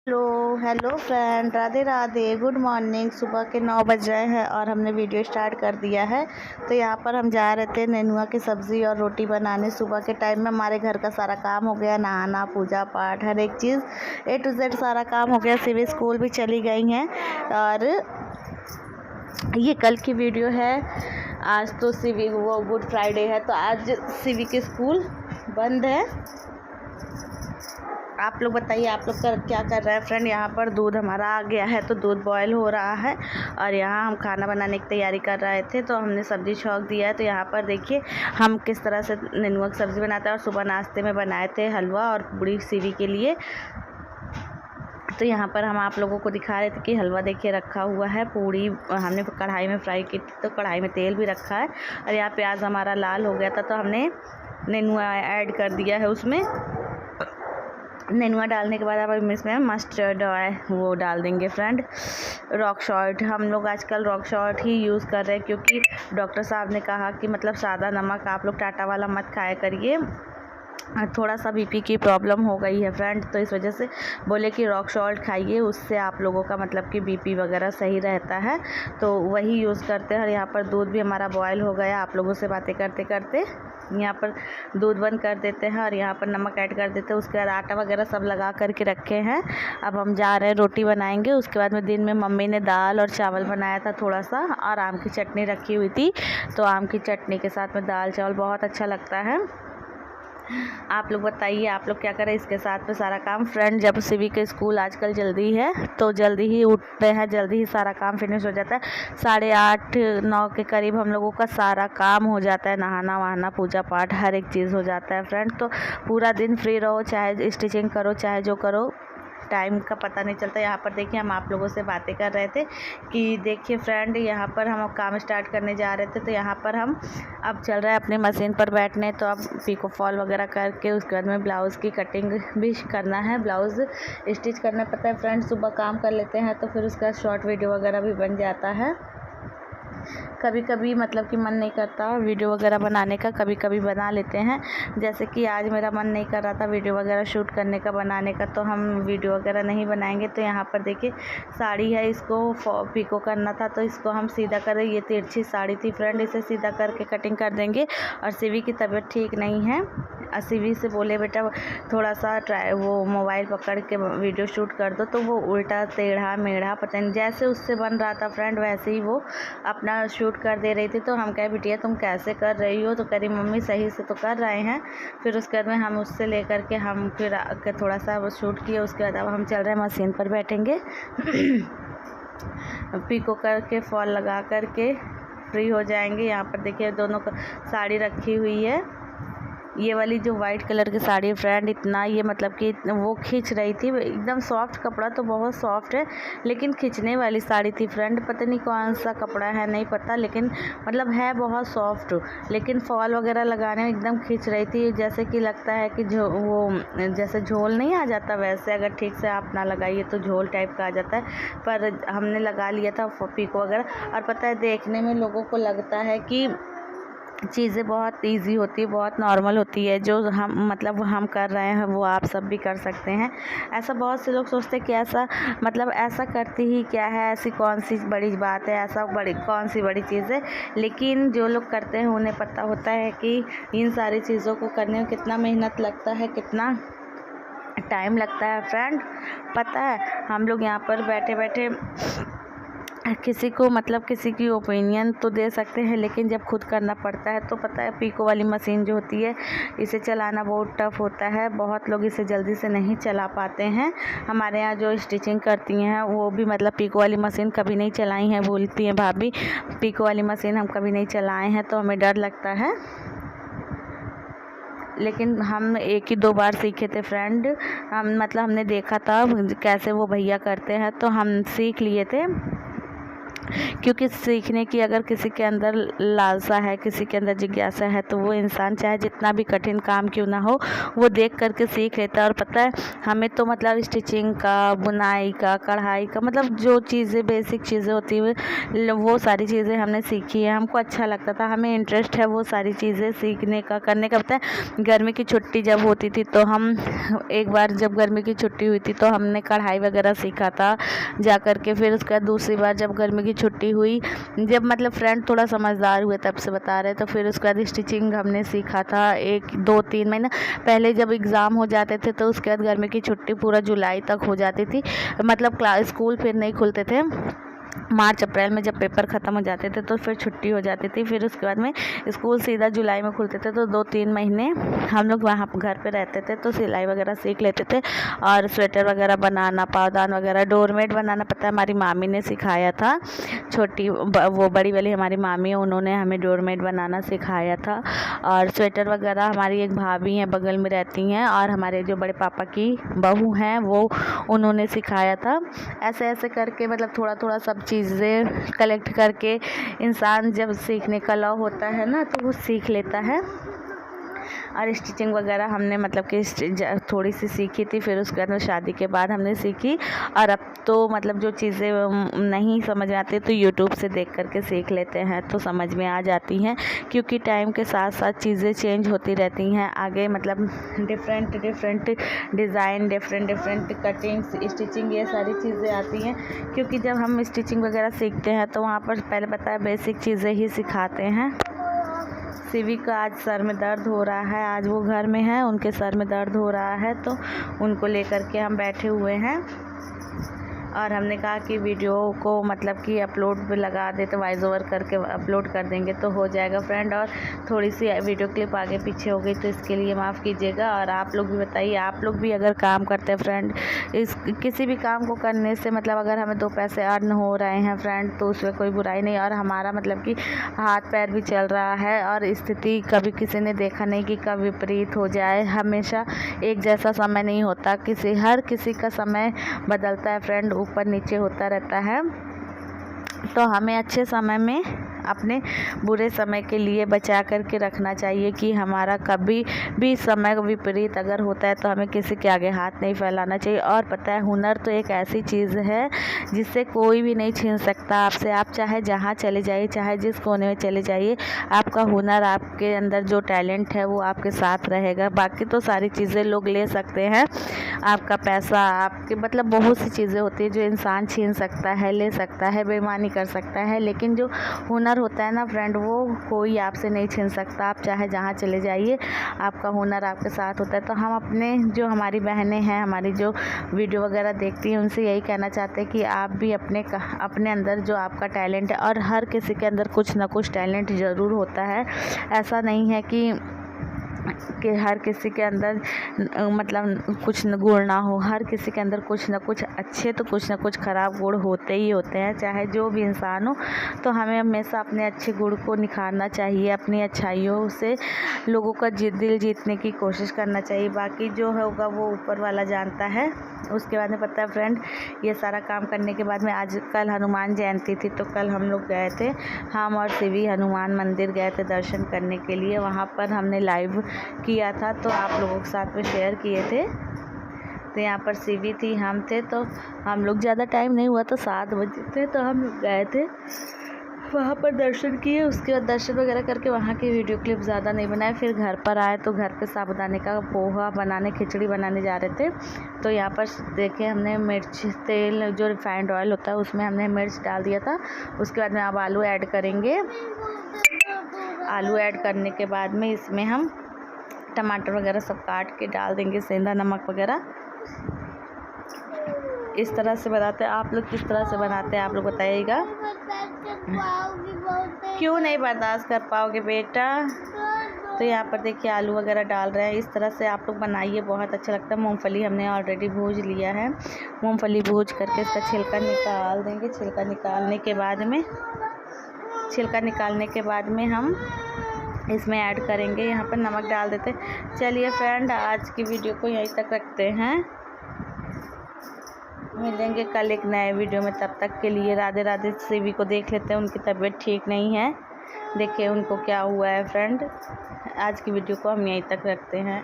Hello hello friend, Radhe Radhe, good morning. सुबह के 9 बज रहे हैं और हमने वीडियो स्टार्ट कर दिया है। तो यहाँ पर हम जा रहे थे नेनुआ की सब्ज़ी और रोटी बनाने। सुबह के टाइम में हमारे घर का सारा काम हो गया, नहाना, पूजा पाठ, हर एक चीज़ A to Z सारा काम हो गया। सिवी स्कूल भी चली गई हैं और ये कल की वीडियो है। आज तो सिवी वो गुड फ्राइडे है, तो आज सिवी के स्कूल बंद है। आप लोग बताइए, आप लोग क्या कर रहे हैं फ्रेंड। यहाँ पर दूध हमारा आ गया है, तो दूध बॉयल हो रहा है और यहाँ हम खाना बनाने की तैयारी कर रहे थे। तो हमने सब्ज़ी छौंक दिया है। तो यहाँ पर देखिए हम किस तरह से नेनुआ की सब्ज़ी बनाते हैं। और सुबह नाश्ते में बनाए थे हलवा और पूड़ी सिवी के लिए। तो यहाँ पर हम आप लोगों को दिखा रहे थे कि हलवा देखिए रखा हुआ है, पूड़ी हमने कढ़ाई में फ्राई की थी, तो कढ़ाई में तेल भी रखा है। और यहाँ प्याज हमारा लाल हो गया था, तो हमने नेनुआ ऐड कर दिया है उसमें। नेनुआ डालने के बाद अब इसमें मस्टर्ड वो डाल देंगे फ्रेंड, रॉक सॉल्ट। हम लोग आजकल रॉक सॉल्ट ही यूज़ कर रहे हैं, क्योंकि डॉक्टर साहब ने कहा कि मतलब सादा नमक आप लोग टाटा वाला मत खाया करिए, थोड़ा सा बीपी की प्रॉब्लम हो गई है फ्रेंड। तो इस वजह से बोले कि रॉक सॉल्ट खाइए, उससे आप लोगों का मतलब कि बीपी वगैरह सही रहता है। तो वही यूज़ करते हैं। और यहाँ पर दूध भी हमारा बॉयल हो गया। आप लोगों से बातें करते करते यहाँ पर दूध बंद कर देते हैं और यहाँ पर नमक ऐड कर देते हैं। उसके बाद आटा वगैरह सब लगा करके रखे हैं। अब हम जा रहे हैं रोटी बनाएंगे। उसके बाद में दिन में मम्मी ने दाल और चावल बनाया था थोड़ा सा, और आम की चटनी रखी हुई थी। तो आम की चटनी के साथ में दाल चावल बहुत अच्छा लगता है। आप लोग बताइए, आप लोग क्या करें इसके साथ में सारा काम फ्रेंड। जब सिवी के स्कूल आजकल जल्दी है, तो जल्दी ही उठते हैं, जल्दी ही सारा काम फिनिश हो जाता है। 8:30-9 के करीब हम लोगों का सारा काम हो जाता है, नहाना वहाना, पूजा पाठ, हर एक चीज़ हो जाता है फ्रेंड। तो पूरा दिन फ्री रहो, चाहे स्टिचिंग करो, चाहे जो करो, टाइम का पता नहीं चलता। यहाँ पर देखिए हम आप लोगों से बातें कर रहे थे कि देखिए फ्रेंड, यहाँ पर हम काम स्टार्ट करने जा रहे थे। तो यहाँ पर हम अब चल रहे हैं अपनी मशीन पर बैठने। तो अब पीको फॉल वगैरह करके उसके बाद में ब्लाउज़ की कटिंग भी करना है, ब्लाउज़ स्टिच करना पड़ता है फ्रेंड। सुबह काम कर लेते हैं तो फिर उसका शॉर्ट वीडियो वगैरह भी बन जाता है। कभी कभी मतलब कि मन नहीं करता वीडियो वगैरह बनाने का, कभी कभी बना लेते हैं। जैसे कि आज मेरा मन नहीं कर रहा था वीडियो वगैरह शूट करने का, बनाने का, तो हम वीडियो वगैरह नहीं बनाएंगे। तो यहाँ पर देखिए साड़ी है, इसको पिको करना था, तो इसको हम सीधा करें। ये तिरछी साड़ी थी फ्रेंड, इसे सीधा करके कटिंग कर देंगे। और सिवी की तबीयत ठीक नहीं है। सिवी से बोले बेटा थोड़ा सा वो मोबाइल पकड़ के वीडियो शूट कर दो, तो वो उल्टा टेढ़ा मेढ़ा पता नहीं जैसे उससे बन रहा था फ्रेंड, वैसे ही वो अपना शूट कर दे रही थी। तो हम कहे बिटिया तुम कैसे कर रही हो, तो कह रही मम्मी सही से तो कर रहे हैं। फिर उसके बाद में हम उससे लेकर के हम फिर थोड़ा सा वो शूट किए। उसके बाद अब हम चल रहे हैं मशीन पर बैठेंगे। पिको करके फॉल लगा करके फ्री हो जाएंगे। यहाँ पर देखिए दोनों साड़ी रखी हुई है। ये वाली जो वाइट कलर की साड़ी है फ्रेंड, इतना ये मतलब कि वो खींच रही थी, एकदम सॉफ्ट कपड़ा तो बहुत सॉफ्ट है, लेकिन खींचने वाली साड़ी थी फ्रेंड। पता नहीं कौन सा कपड़ा है, नहीं पता, लेकिन मतलब है बहुत सॉफ्ट। लेकिन फॉल वगैरह लगाने में एकदम खींच रही थी, जैसे कि लगता है कि वो जैसे झोल नहीं आ जाता, वैसे अगर ठीक से आप ना लगाइए तो झोल टाइप का आ जाता है। पर हमने लगा लिया था पिको वगैरह। और पता है देखने में लोगों को लगता है कि चीज़ें बहुत इजी होती है, बहुत नॉर्मल होती है। जो हम मतलब हम कर रहे हैं वो आप सब भी कर सकते हैं। ऐसा बहुत से लोग सोचते हैं कि ऐसा मतलब ऐसा करती ही क्या है, ऐसी कौन सी बड़ी बात है, ऐसा कौन सी बड़ी चीज़ है। लेकिन जो लोग करते हैं उन्हें पता होता है कि इन सारी चीज़ों को करने में कितना मेहनत लगता है, कितना टाइम लगता है फ्रेंड। पता है हम लोग यहाँ पर बैठे बैठे किसी को मतलब किसी की ओपिनियन तो दे सकते हैं, लेकिन जब खुद करना पड़ता है तो पता है पीको वाली मशीन जो होती है, इसे चलाना बहुत टफ़ होता है। बहुत लोग इसे जल्दी से नहीं चला पाते हैं। हमारे यहाँ जो स्टिचिंग करती हैं वो भी मतलब पीको वाली मशीन कभी नहीं चलाई हैं, बोलती हैं भाभी पीको वाली मशीन हम कभी नहीं चलाए हैं, तो हमें डर लगता है। लेकिन हम 1 ही 2 बार सीखे थे फ्रेंड। हम मतलब हमने देखा था कैसे वो भैया करते हैं, तो हम सीख लिए थे। क्योंकि सीखने की अगर किसी के अंदर लालसा है, किसी के अंदर जिज्ञासा है, तो वो इंसान चाहे जितना भी कठिन काम क्यों ना हो वो देख करके सीख लेता है। और पता है हमें तो मतलब स्टिचिंग का, बुनाई का, कढ़ाई का, मतलब जो चीज़ें बेसिक चीज़ें होती है वो सारी चीज़ें हमने सीखी है। हमको अच्छा लगता था, हमें इंटरेस्ट है वो सारी चीज़ें सीखने का, करने का। पता है गर्मी की छुट्टी जब होती थी तो हम एक बार जब गर्मी की छुट्टी हुई थी तो हमने कढ़ाई वगैरह सीखा था जा कर के। फिर उसके बाद दूसरी बार जब गर्मी की छुट्टी हुई, जब मतलब फ्रेंड थोड़ा समझदार हुए तब से बता रहे, तो फिर उसके बाद स्टिचिंग हमने सीखा था 1-2-3 महीना पहले। जब एग्ज़ाम हो जाते थे तो उसके बाद गर्मी की छुट्टी पूरा जुलाई तक हो जाती थी, मतलब स्कूल फिर नहीं खुलते थे। मार्च अप्रैल में जब पेपर ख़त्म हो जाते थे तो फिर छुट्टी हो जाती थी। फिर उसके बाद में स्कूल सीधा जुलाई में खुलते थे, तो 2-3 महीने हम लोग वहाँ घर पे रहते थे, तो सिलाई वगैरह सीख लेते थे। और स्वेटर वगैरह बनाना, पावदान वगैरह, डोरमेट बनाना पता है हमारी मामी ने सिखाया था। वो बड़ी वाली हमारी मामी है, उन्होंने हमें डोरमेट बनाना सिखाया था। और स्वेटर वगैरह हमारी एक भाभी हैं बगल में रहती हैं, और हमारे जो बड़े पापा की बहू हैं वो उन्होंने सिखाया था। ऐसे ऐसे करके मतलब थोड़ा थोड़ा सब चीज़ें कलेक्ट करके इंसान जब सीखने का लव होता है ना तो वो सीख लेता है। और स्टिचिंग वगैरह हमने मतलब कि थोड़ी सी सीखी थी, फिर उसके बाद शादी के बाद हमने सीखी। और अब तो मतलब जो चीज़ें नहीं समझ में आती तो यूट्यूब से देख करके सीख लेते हैं, तो समझ में आ जाती हैं। क्योंकि टाइम के साथ साथ चीज़ें चेंज होती रहती हैं आगे, मतलब different design, different cuttings, stitching, ये सारी चीज़ें आती हैं। क्योंकि जब हम स्टिचिंग वगैरह सीखते हैं तो वहाँ पर पहले पता है बेसिक चीज़ें ही सिखाते हैं। सिवी का आज सर में दर्द हो रहा है, आज वो घर में है, उनके सर में दर्द हो रहा है, तो उनको लेकर के हम बैठे हुए हैं। और हमने कहा कि वीडियो को मतलब कि अपलोड पे लगा दे, तो वॉइस ओवर करके अपलोड कर देंगे तो हो जाएगा फ्रेंड। और थोड़ी सी वीडियो क्लिप आगे पीछे हो गई तो इसके लिए माफ़ कीजिएगा। और आप लोग भी बताइए, आप लोग भी अगर काम करते हैं फ्रेंड, किसी भी काम को करने से मतलब अगर हमें 2 पैसे अर्न हो रहे हैं फ्रेंड तो उसमें कोई बुराई नहीं। और हमारा मतलब कि हाथ पैर भी चल रहा है, और स्थिति कभी किसी ने देखा नहीं कि कब विपरीत हो जाए। हमेशा एक जैसा समय नहीं होता, हर किसी का समय बदलता है फ्रेंड, ऊपर नीचे होता रहता है। तो हमें अच्छे समय में अपने बुरे समय के लिए बचा करके रखना चाहिए कि हमारा कभी भी समय विपरीत अगर होता है तो हमें किसी के आगे हाथ नहीं फैलाना चाहिए। और पता है हुनर तो एक ऐसी चीज़ है जिससे कोई भी नहीं छीन सकता आपसे। आप चाहे जहाँ चले जाइए, चाहे जिस कोने में चले जाइए, आपका हुनर, आपके अंदर जो टैलेंट है वो आपके साथ रहेगा। बाकी तो सारी चीज़ें लोग ले सकते हैं, आपका पैसा, आपके मतलब बहुत सी चीज़ें होती है जो इंसान छीन सकता है, ले सकता है, बेईमानी कर सकता है। लेकिन जो हुनर होता है ना फ्रेंड, वो कोई आपसे नहीं छीन सकता। आप चाहे जहाँ चले जाइए, आपका हुनर आपके साथ होता है। तो हम अपने जो हमारी बहनें हैं, हमारी जो वीडियो वगैरह देखती हैं, उनसे यही कहना चाहते हैं कि आप भी अपने अंदर जो आपका टैलेंट है, और हर किसी के अंदर कुछ ना कुछ टैलेंट ज़रूर होता है। ऐसा नहीं है कि हर किसी के अंदर मतलब कुछ गुण ना हो, हर किसी के अंदर कुछ ना कुछ अच्छे तो कुछ ना कुछ ख़राब गुण होते ही होते हैं, चाहे जो भी इंसान हो। तो हमें हमेशा अपने अच्छे गुण को निखारना चाहिए, अपनी अच्छाइयों से लोगों का दिल जीतने की कोशिश करना चाहिए। बाकी जो होगा वो ऊपर वाला जानता है। उसके बाद में पता है फ्रेंड, ये सारा काम करने के बाद में आज कल हनुमान जयंती थी, तो कल हम लोग गए थे, हम और सिवी हनुमान मंदिर गए थे दर्शन करने के लिए। वहाँ पर हमने लाइव किया था, तो आप लोगों के साथ में शेयर किए थे। तो यहाँ पर सिवी थी, हम थे, तो हम लोग ज़्यादा टाइम नहीं हुआ, तो 7 बजे थे, तो हम लोग गए थे वहाँ पर दर्शन किए। उसके बाद दर्शन वगैरह करके वहाँ की वीडियो क्लिप ज़्यादा नहीं बनाए। फिर घर पर आए तो घर पे साबूदाने का पोहा बनाने, खिचड़ी बनाने जा रहे थे। तो यहाँ पर देखे हमने मिर्च, तेल, जो रिफाइंड ऑयल होता है उसमें हमने मिर्च डाल दिया था। उसके बाद में अब आलू ऐड करेंगे। आलू ऐड करने के बाद में इसमें हम टमाटर वगैरह सब काट के डाल देंगे, सेंधा नमक वगैरह। इस तरह से बनाते हैं। आप लोग किस तरह से बनाते हैं आप लोग बताइएगा। क्यों नहीं बर्दाश्त कर पाओगे बेटा। तो यहाँ पर देखिए आलू वगैरह डाल रहे हैं। इस तरह से आप लोग बनाइए, बहुत अच्छा लगता है। मूंगफली हमने ऑलरेडी भूज लिया है, मूंगफली भूज करके इसका छिलका निकाल देंगे। छिलका निकालने के बाद में हम इसमें ऐड करेंगे, यहाँ पर नमक डाल देते। चलिए फ्रेंड, आज की वीडियो को यहीं तक रखते हैं। मिलेंगे कल एक नए वीडियो में, तब तक के लिए राधे राधे। शिवी को देख लेते हैं, उनकी तबीयत ठीक नहीं है, देखिए उनको क्या हुआ है फ्रेंड। आज की वीडियो को हम यहीं तक रखते हैं।